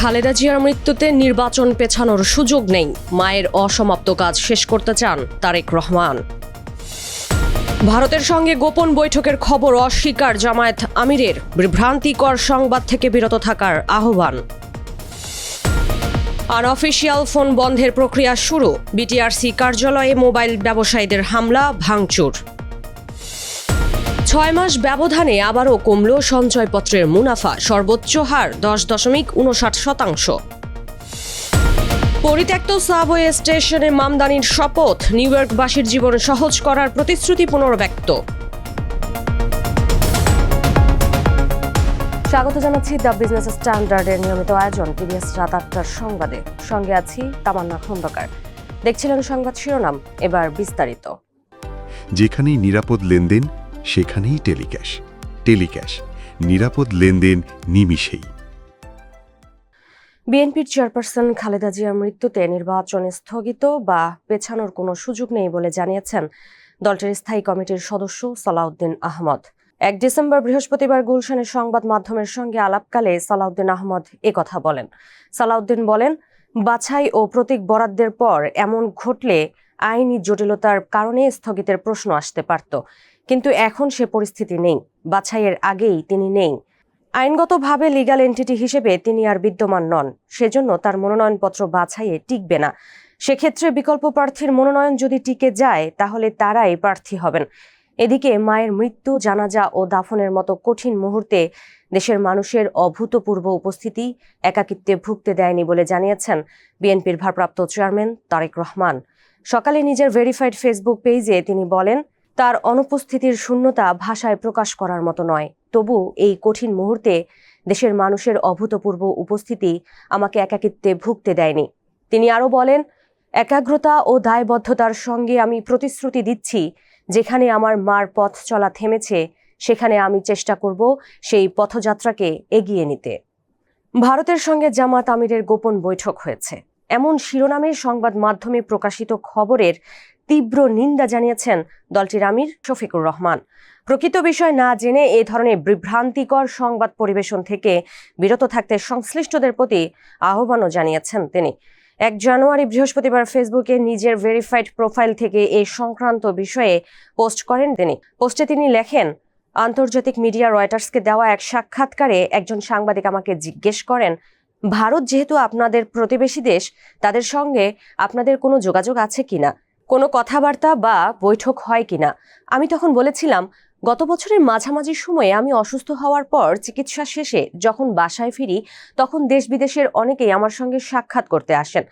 খালেদা জিয়ার মৃত্যুতে নির্বাচন পেছানোর সুযোগ নেই, মায়ের অসমাপ্ত কাজ শেষ করতে চান তারেক রহমান। ভারতের সঙ্গে গোপন বৈঠকের খবর অস্বীকার জামায়াত আমিরের, বিভ্রান্তিকর সংবাদ থেকে বিরত থাকার আহ্বান। আনঅফিসিয়াল ফোন বন্ধের প্রক্রিয়া শুরু, বিটিআরসি কার্যালয়ে মোবাইল ব্যবসায়ীদের হামলা ভাঙচুর। 6 মাস ব্যবধানে আবারও কমল সঞ্চয়পত্রের মুনাফা, সর্বোচ্চ হার 10.59%। পরিত্যক্ত সাবওয়ে স্টেশনে মামদানির শপথ, নিউ ইয়র্কবাসীর জীবন সহজ করার প্রতিশ্রুতি পুনর্ব্যক্ত। স্বাগত জানাচ্ছি দ্য বিজনেস স্ট্যান্ডার্ডের নিয়মিত আয়োজন টিভিএস রাত 8টার সংবাদে। সঙ্গে আছি তামান্না খন্দকার। দেখছিলেন সংবাদ শিরোনাম, এবার বিস্তারিত। যেখানেই নিরাপদ লেনদেন সেখানেই টেলিক্যাশ। টেলিক্যাশ, নিরাপদ লেনদেন নিমিষেই। বিএনপির চেয়ারপারসন খালেদা জিয়ার মৃত্যুতে নির্বাচন স্থগিত বা পেছানোর কোনো সুযোগ নেই বলে জানিয়েছেন দলটির স্থায়ী কমিটির সদস্য সালাউদ্দিন আহমদ। 1 ডিসেম্বর বৃহস্পতিবার গুলশানের সংবাদ মাধ্যমের সঙ্গে আলাপকালে সালাউদ্দিন আহমদ একথা বলেন। সালাউদ্দিন বলেন, বাছাই ও প্রতীক বরাদ্দের পর এমন ঘটলে আইনি জটিলতার কারণে স্থগিতের প্রশ্ন আসতে পারত, কিন্তু এখন সে পরিস্থিতি নেই। বাছাইয়ের আগেই তিনি নেই। আইনগতভাবে লিগ্যাল এন্টিটি হিসেবে তিনি আর বিদ্যমান নন, সেজন্য তার মনোনয়নপত্র বাছাইয়ে টিকবে না। সেক্ষেত্রে বিকল্প প্রার্থীর মনোনয়ন যদি টিকে যায় তাহলে তারাই প্রার্থী হবেন। এদিকে মায়ের মৃত্যু, জানাজা ও দাফনের মতো কঠিন মুহূর্তে দেশের মানুষের অভূতপূর্ব উপস্থিতি একাকিত্বে ভুগতে দেয়নি বলে জানিয়েছেন বিএনপির ভারপ্রাপ্ত চেয়ারম্যান তারেক রহমান। সকালে নিজের ভেরিফাইড ফেসবুক পেজে তিনি বলেন, তার অনুপস্থিতির শূন্যতা ভাষায় প্রকাশ করার মতো নয়। তবু এই কঠিন মুহূর্তে দেশের মানুষের অভূতপূর্ব উপস্থিতি আমাকে একাকিত্বে ভুগতে দেয়নি। তিনি আরও বলেন, একাগ্রতা ও দায়বদ্ধতার সঙ্গে আমি প্রতিশ্রুতি দিচ্ছি, যেখানে আমার মার পথ চলা থেমেছে সেখানে আমি চেষ্টা করব সেই পথযাত্রাকে এগিয়ে নিতে। ভারতের সঙ্গে জামায়াত আমিরের গোপন বৈঠক হয়েছে এমন শিরোনামে সংবাদ মাধ্যমে প্রকাশিত খবরের তীব্র নিন্দা জানিয়েছেন দলটির আমির শফিকুর রহমান। প্রকৃত বিষয় না জেনে এ ধরনের বিভ্রান্তিকর সংবাদ পরিবেশন থেকে বিরত থাকতে সংশ্লিষ্টদের প্রতি আহ্বানও জানিয়েছেন তিনি। 1 জানুয়ারি বৃহস্পতিবার ফেসবুকে নিজের ভেরিফাইড প্রোফাইল থেকে এ সংক্রান্ত বিষয়ে পোস্ট করেন তিনি। পোস্টে তিনি লেখেন, আন্তর্জাতিক মিডিয়া রয়টার্সকে দেওয়া এক সাক্ষাৎকারে একজন সাংবাদিক আমাকে জিজ্ঞেস করেন, ভারত যেহেতু আপনাদের প্রতিবেশী দেশ, তাদের সঙ্গে আপনাদের কোনো যোগাযোগ আছে কিনা, কোনো কথাবার্তা বা বৈঠক হয় কিনা। আমি তখন বলেছিলাম, গত বছরের মাঝামাঝি সময়ে আমি অসুস্থ হওয়ার পর চিকিৎসা শেষে যখন বাসায় ফিরি তখন দেশ বিদেশের অনেকেই আমার সঙ্গে সাক্ষাৎ করতে আসেন।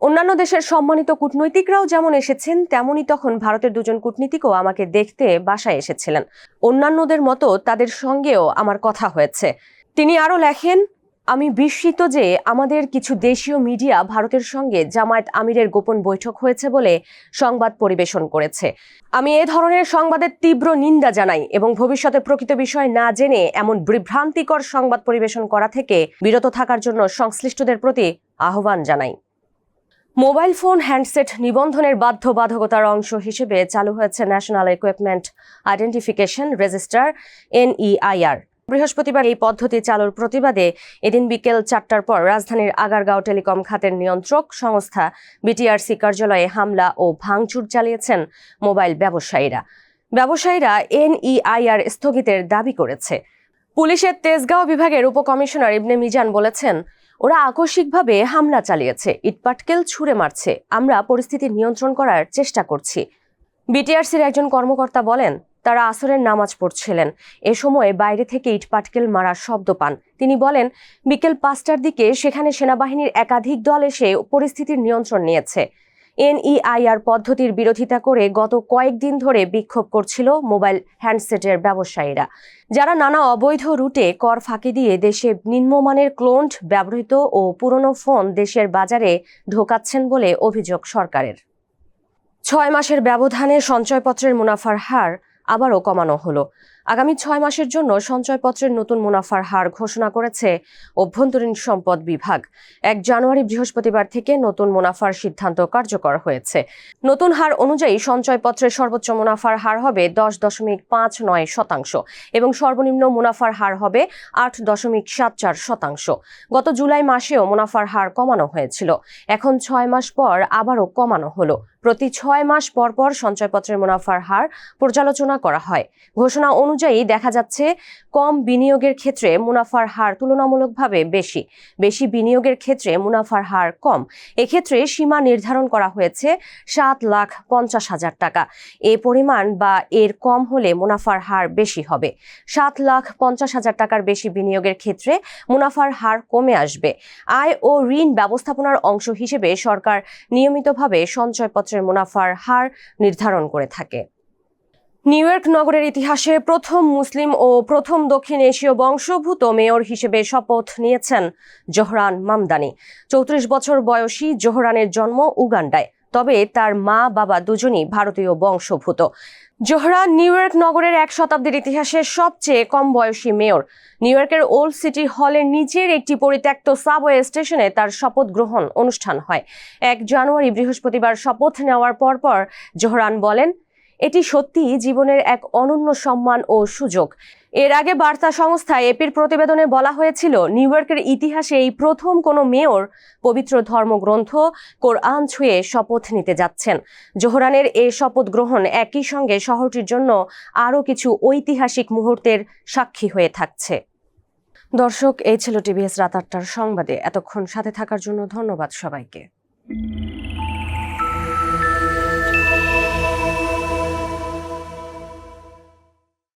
অন্যান্য দেশের সম্মানিত কূটনৈতিকরাও যেমন এসেছেন, তেমনি তখন ভারতের 2 জন কূটনীতিকও আমাকে দেখতে বাসায় এসেছিলেন। অন্যান্যদের মতো তাদের সঙ্গেও আমার কথা হয়েছে। তিনি আরও লেখেন, আমি বিস্মিত যে আমাদের কিছু দেশীয় মিডিয়া ভারতের সঙ্গে জামায়াত আমিরের গোপন বৈঠক হয়েছে বলে সংবাদ পরিবেশন করেছে। আমি এ ধরনের সংবাদের তীব্র নিন্দা জানাই এবং ভবিষ্যতে প্রকৃত বিষয় না জেনে এমন বিভ্রান্তিকর সংবাদ পরিবেশন করা থেকে বিরত থাকার জন্য সংশ্লিষ্টদের প্রতি আহ্বান জানাই। মোবাইল ফোন হ্যান্ডসেট নিবন্ধনের বাধ্যবাধকতার অংশ হিসেবে চালু হয়েছে national equipment identification register NEIR। বৃহস্পতিবার এই পদ্ধতি চালুর প্রতিবাদে এদিন বিকেল 4টার পর রাজধানীর আগারগাঁও টেলিকম খাতের নিয়ন্ত্রক সংস্থা বিটিআরসি কার্যালয়ে হামলা ও ভাঙচুর চালিয়েছেন মোবাইল ব্যবসায়ীরা। NEIR স্থগিতের দাবি করেছে। পুলিশের তেজগাঁও বিভাগের উপকমিশনার ইবনে মিজান বলেছেন, ওরা আকস্মিকভাবে হামলা চালিয়েছে, ইটপাটকেল ছুঁড়ে মারছে, আমরা পরিস্থিতি নিয়ন্ত্রণ করার চেষ্টা করছি। বিটিআরসির একজন কর্মকর্তা বলেন, তারা আসরের নামাজ পড়ছিলেন, এ সময় বাইরে থেকে ইটপাটকেল মারার শব্দ পান। তিনি বলেন, বিকেল 5টার দিকে সেখানে সেনাবাহিনীর একাধিক দল এসে পরিস্থিতির নিয়ন্ত্রণ নিয়েছে। NEIR পদ্ধতির বিরোধিতা করে গত কয়েকদিন ধরে বিক্ষোভ করছিল মোবাইল হ্যান্ডসেটের ব্যবসায়ীরা, যারা নানা অবৈধ রুটে কর ফাঁকি দিয়ে দেশে নিম্নমানের ক্লোনড, ব্যবহৃত ও পুরনো ফোন দেশের বাজারে ঢোকাচ্ছেন বলে অভিযোগ সরকারের। 6 মাসের ব্যবধানে সঞ্চয়পত্রের মুনাফার হার আবারও কমানো হলো। আগামী 6 মাসের জন্য সঞ্চয়পত্রের নতুন মুনাফার হার ঘোষণা করেছে অভ্যন্তরীণ সম্পদ বিভাগ। 1 জানুয়ারি বৃহস্পতিবার থেকে নতুন মুনাফার সিদ্ধান্ত কার্যকর হয়েছে। নতুন হার অনুযায়ী সঞ্চয়পত্রের সর্বোচ্চ মুনাফার হার হবে 10.59% এবং সর্বনিম্ন মুনাফার হার হবে 8.74%। গত জুলাই মাসেও মুনাফার হার কমানো হয়েছিল। এখন 6 মাস পর আবারও কমানো হলো। প্রতি 6 মাস পর পর সঞ্চয়পত্রের মুনাফার হার পর্যালোচনা করা হয়। ঘোষণা অনুযায়ী দেখা যাচ্ছে কম বিনিয়োগের ক্ষেত্রে মুনাফার হার তুলনামূলকভাবে বেশি বিনিয়োগের ক্ষেত্রে মুনাফার হার কম। এক্ষেত্রে সীমা নির্ধারণ করা হয়েছে 7,50,000 টাকা। এ পরিমাণ বা এর কম হলে মুনাফার হার বেশি হবে। 7,50,000 টাকার বেশি বিনিয়োগের ক্ষেত্রে মুনাফার হার কমে আসবে। আয় ও ঋণ ব্যবস্থাপনার অংশ হিসেবে সরকার নিয়মিতভাবে সঞ্চয়পত্রের মুনাফার হার নির্ধারণ করে থাকে। নিউ ইয়র্ক নগরের ইতিহাসে প্রথম মুসলিম ও প্রথম দক্ষিণ এশীয় বংশোদ্ভূত মেয়র হিসেবে শপথ নিয়েছেন জোহরান মামদানি। 34 বছর বয়সী জোহরানের জন্ম উগান্ডায়, তবে তার মা বাবা দুজনই ভারতীয় বংশোদ্ভূত। জোহরান নিউ ইয়র্ক নগরের 1 শতাব্দীর ইতিহাসে সবচেয়ে কম বয়সী মেয়র। নিউ ইয়র্কের ওল্ড সিটি হলের নিচের একটি পরিত্যক্ত সাবওয়ে স্টেশনে তার শপথ গ্রহণ অনুষ্ঠান হয়। 1 জানুয়ারি বৃহস্পতিবার শপথ নেওয়ার পর জোহরান বলেন, এটি সত্যিই জীবনের এক অনন্য সম্মান ও সুযোগ। এর আগে বার্তা সংস্থা এপির প্রতিবেদনে বলা হয়েছিল, নিউ ইয়র্কের ইতিহাসে এই প্রথম কোনো মেয়র পবিত্র ধর্মগ্রন্থ কোরআন ছুঁয়ে শপথ নিতে যাচ্ছেন। জোহরানের এই শপথ গ্রহণ একই সঙ্গে শহরটির জন্য আরও কিছু ঐতিহাসিক মুহূর্তের সাক্ষী হয়ে থাকছে। দর্শক, এই ছিল টিভিএস রাত 8টার সংবাদে। এতক্ষণ সাথে থাকার জন্য ধন্যবাদ সবাইকে।